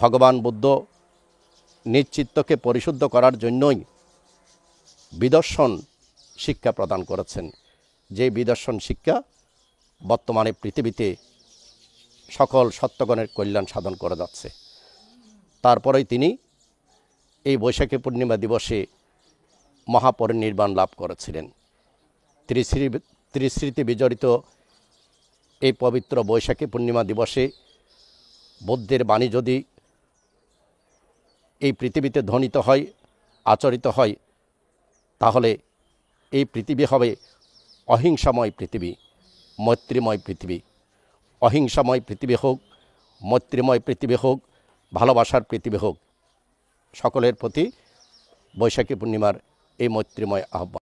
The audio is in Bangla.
ভগবান বুদ্ধ নিজ চিত্তকে পরিশুদ্ধ করার জন্যই বিদর্শন শিক্ষা প্রদান করেছেন, যে বিদর্শন শিক্ষা বর্তমানে পৃথিবীতে সকল সত্যগণের কল্যাণ সাধন করে যাচ্ছে। তারপরেই তিনি এই বৈশাখী পূর্ণিমা দিবসে মহাপরিনির্বাণ লাভ করেছিলেন। ত্রিস্মৃতি বিজড়িত এই পবিত্র বৈশাখী পূর্ণিমা দিবসে বুদ্ধের বাণী যদি এই পৃথিবীতে ধ্বনিত হয়, আচরিত হয়, তাহলে এই পৃথিবী হবে অহিংসাময় পৃথিবী, মৈত্রীময় পৃথিবী। অহিংসাময় পৃথিবী হোক, মৈত্রীময় পৃথিবী হোক, ভালোবাসার পৃথিবী হোক। সকলের প্রতি বৈশাখী পূর্ণিমার এই মৈত্রীময় আহ্বান।